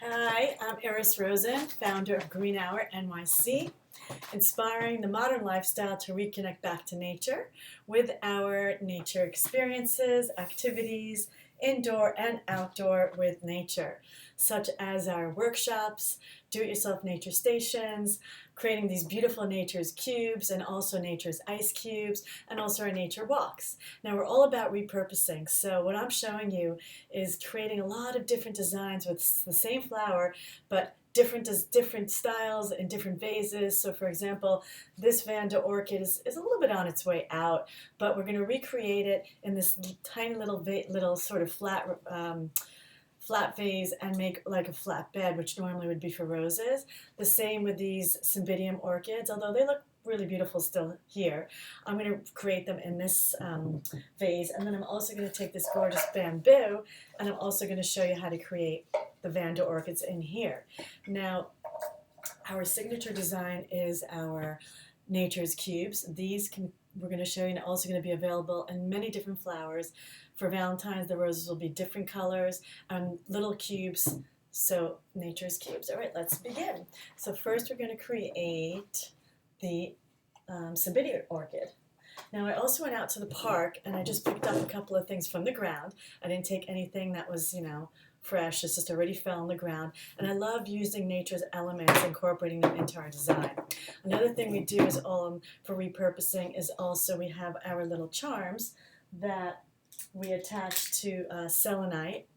Hi, I'm Iris Rosen, founder of Green Hour NYC, inspiring the modern lifestyle to reconnect back to nature with our nature experiences, activities, indoor and outdoor with nature, such as our workshops, do-it-yourself nature stations, creating these beautiful nature's cubes and also nature's ice cubes, and also our nature walks. Now we're all about repurposing, so what I'm showing you is creating a lot of different designs with the same flower, but different styles and different vases. So for example, this Vanda orchid is a little bit on its way out, but we're going to recreate it in this tiny little sort of flat vase and make like a flat bed, which normally would be for roses. The same with these Cymbidium orchids, although they look really beautiful still here. I'm going to create them in this vase, and then I'm also going to take this gorgeous bamboo, and I'm also going to show you how to create the Vanda orchids in here. Now, our signature design is our nature's cubes. We're going to show you, and also going to be available in many different flowers. For Valentine's, the roses will be different colors and little cubes. So nature's cubes. All right, let's begin. So first we're going to create the Cymbidium orchid. Now I also went out to the park and I just picked up a couple of things from the ground. I didn't take anything that was, fresh. It's just already fell on the ground. And I love using nature's elements, incorporating them into our design. Another thing we do is for repurposing is also we have our little charms that we attach to selenite.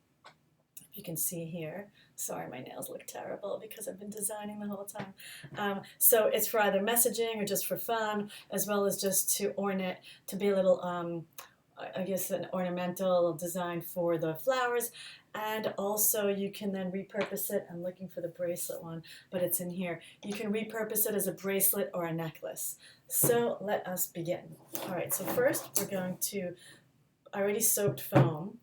If you can see here. Sorry, my nails look terrible because I've been designing the whole time. So it's for either messaging or just for fun, as well as just to ornament, to be a little, I guess, an ornamental design for the flowers. And also you can then repurpose it. I'm looking for the bracelet one, but it's in here. You can repurpose it as a bracelet or a necklace. So let us begin. All right, so first we're going to, I already soaked foam,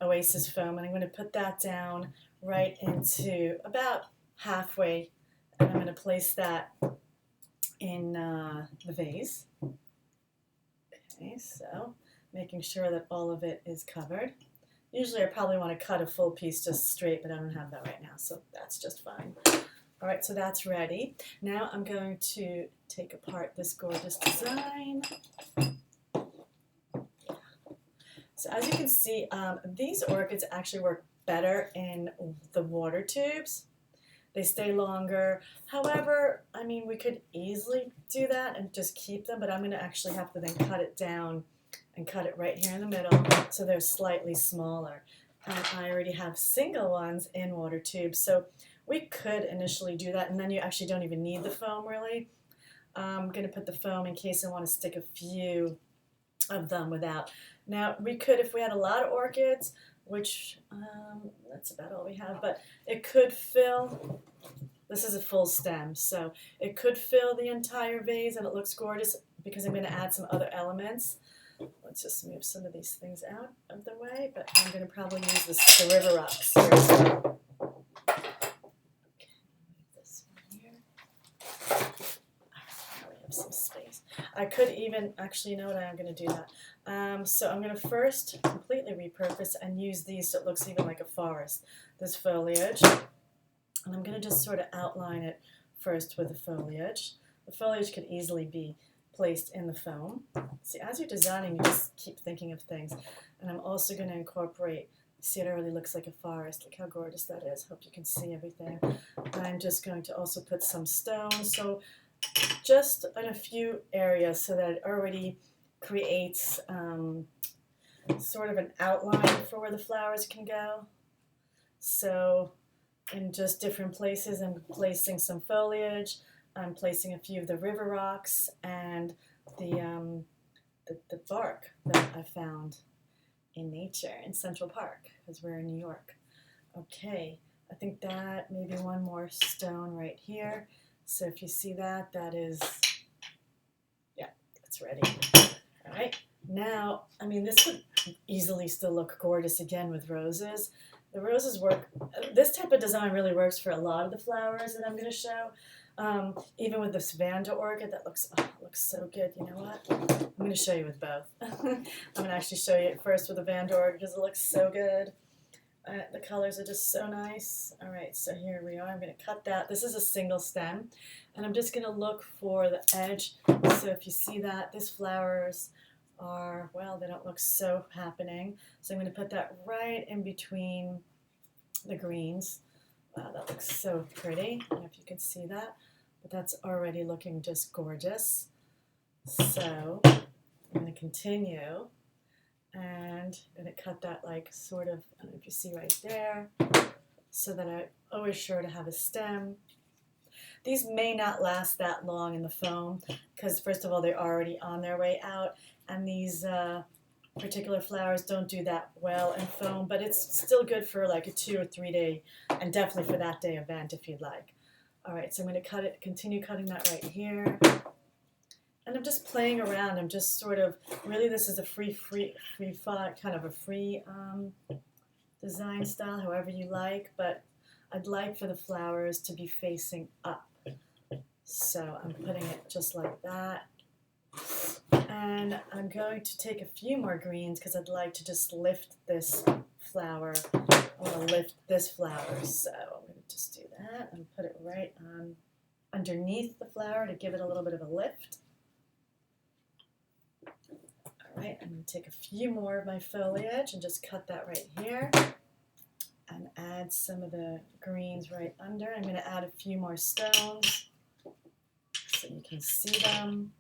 Oasis foam, and I'm going to put that down right into about halfway, and I'm going to place that in the vase. Okay, so making sure that all of it is covered. Usually I probably want to cut a full piece just straight, but I don't have that right now, so that's just fine. All right, so that's ready. Now I'm going to take apart this gorgeous design. So as you can see, these orchids actually work better in the water tubes. They stay longer. However, I mean, we could easily do that and just keep them, but I'm going to actually have to then cut it down and cut it right here in the middle so they're slightly smaller. And I already have single ones in water tubes, so we could initially do that, and then you actually don't even need the foam really. I'm going to put the foam in case I want to stick a few of them without. Now, we could, if we had a lot of orchids, which that's about all we have, but it could fill, this is a full stem, so it could fill the entire vase and it looks gorgeous because I'm going to add some other elements. Let's just move some of these things out of the way, but I'm going to probably use the river rocks here as well. Okay, this one here. All right, now we have some space. I could even, actually, you know what, I am going to do that. So I'm going to first completely repurpose and use these so it looks even like a forest, this foliage. And I'm going to just sort of outline it first with the foliage. The foliage could easily be placed in the foam. See, as you're designing, you just keep thinking of things. And I'm also going to incorporate, see, it already looks like a forest. Look how gorgeous that is. Hope you can see everything. I'm just going to also put some stones, so just in a few areas so that it already creates sort of an outline for where the flowers can go. So in just different places, I'm placing some foliage. I'm placing a few of the river rocks and the bark that I found in nature in Central Park, because we're in New York. Okay, I think that maybe one more stone right here. So if you see that, that is, yeah, that's ready. All right, now, I mean, this would easily still look gorgeous again with roses. The roses work, this type of design really works for a lot of the flowers that I'm going to show. Even with this Vanda orchid, that looks so good. You know what? I'm going to show you with both. I'm going to actually show you first with the Vanda orchid because it looks so good. The colors are just so nice. All right, so here we are. I'm going to cut that. This is a single stem, and I'm just going to look for the edge. So if you see that, these flowers are, well, they don't look so happening. So I'm going to put that right in between the greens. Wow, that looks so pretty. I don't know if you can see that, but that's already looking just gorgeous. So I'm going to continue. And I'm going to cut that like sort of, I don't know if you see right there, so that I'm always sure to have a stem. These may not last that long in the foam because first of all they're already on their way out, and these particular flowers don't do that well in foam, but it's still good for like a 2 or 3 day, and definitely for that day event if you'd like. Alright, so I'm going to cut it, continue cutting that right here. And I'm just playing around. I'm just sort of, really this is a free kind of a free design style, however you like, but I'd like for the flowers to be facing up. So I'm putting it just like that. And I'm going to take a few more greens because I'd like to just lift this flower. I want to lift this flower, so I'm going to just do that and put it right on underneath the flower to give it a little bit of a lift. Alright, I'm going to take a few more of my foliage and just cut that right here and add some of the greens right under. I'm going to add a few more stones so you can see them.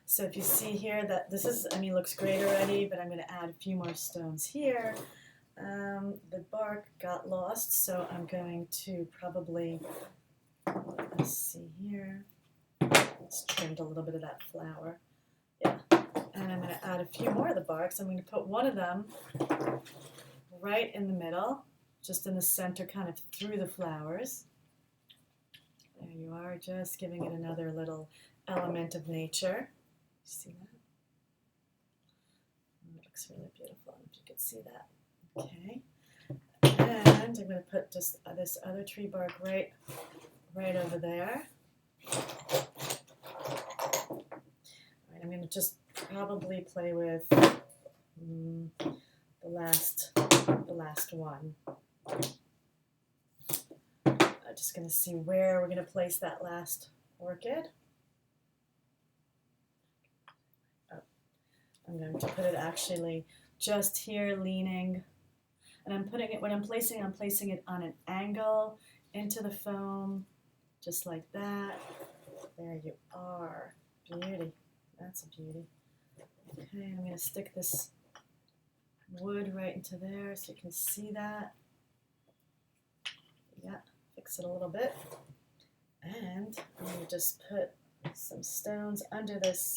So if you see here that this is, I mean, looks great already, but I'm going to add a few more stones here. The bark got lost, so I'm going to probably, let's see here. It's trimmed a little bit of that flower. Yeah. And I'm going to add a few more of the barks. I'm going to put one of them right in the middle, just in the center, kind of through the flowers. There you are, just giving it another little element of nature. You see that? It looks really beautiful, if you could see that. Okay. And I'm going to put just this other tree bark right over there. I'm going to just probably play with the last one. I'm just going to see where we're going to place that last orchid. Oh, I'm going to put it actually just here, leaning, and I'm putting it. When I'm placing it on an angle into the foam, just like that. There you are, beauty. That's a beauty. Okay, I'm going to stick this wood right into there so you can see that. Yeah, fix it a little bit. And I'm going to just put some stones under this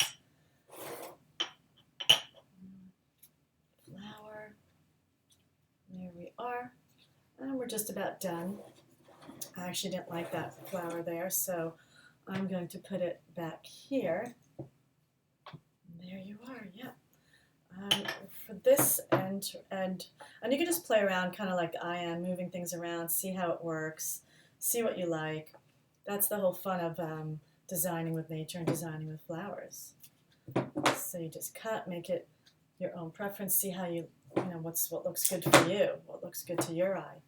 flower. There we are. And we're just about done. I actually didn't like that flower there, so I'm going to put it back here. There you are, yeah. For this and you can just play around kind of like I am, moving things around, see how it works, see what you like. That's the whole fun of designing with nature and designing with flowers. So you just cut, make it your own preference, see how you know what looks good for you, what looks good to your eye.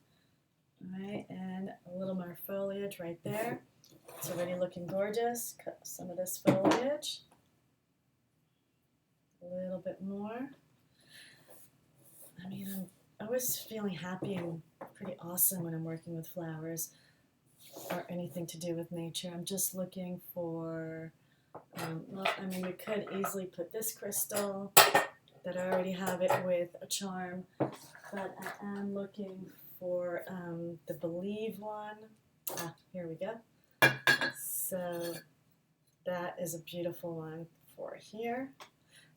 All right, and a little more foliage right there. It's already looking gorgeous. Cut some of this foliage. A little bit more. I mean, I'm always feeling happy and pretty awesome when I'm working with flowers or anything to do with nature. I'm just looking for, well, I mean, we could easily put this crystal, that I already have it with a charm, but I am looking for the Believe one. Ah, here we go. So that is a beautiful one for here.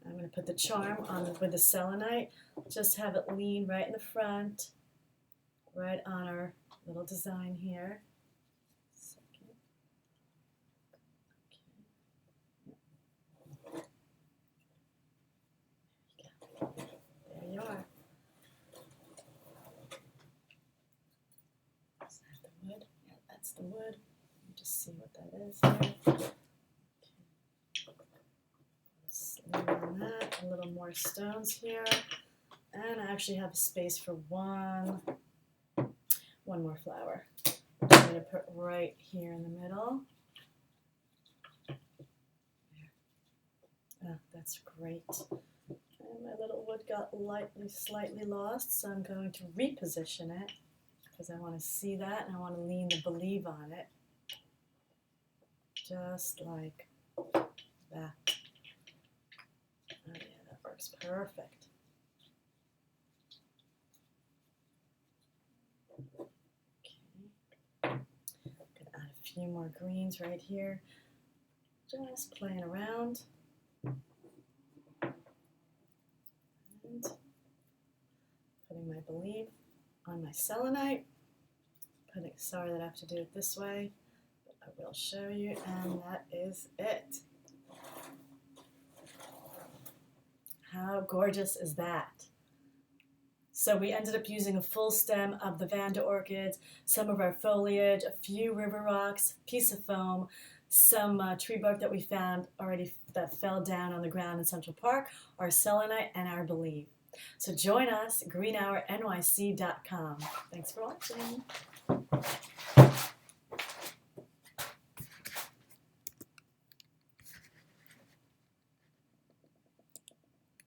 I'm going to put the charm on with the selenite. Just have it lean right in the front, right on our little design here. Okay. There you are. Is that the wood? Yeah, that's the wood. Let me just see what that is here. Okay. Let's lean on that. A little more stones here. And I actually have space for one more flower. I'm going to put right here in the middle. Oh, that's great. And my little wood got slightly lost, so I'm going to reposition it because I want to see that and I want to lean the believe on it. Just like that. Oh yeah, that works perfect. Okay. I'm going to add a few more greens right here. Just playing around. And putting my believe on my selenite. Sorry that I have to do it this way, but I will show you, and that is it. How gorgeous is that? So we ended up using a full stem of the Vanda orchids, some of our foliage, a few river rocks, piece of foam, some tree bark that we found already that fell down on the ground in Central Park, our selenite, and our believe. So join us, greenhournyc.com. Thanks for watching.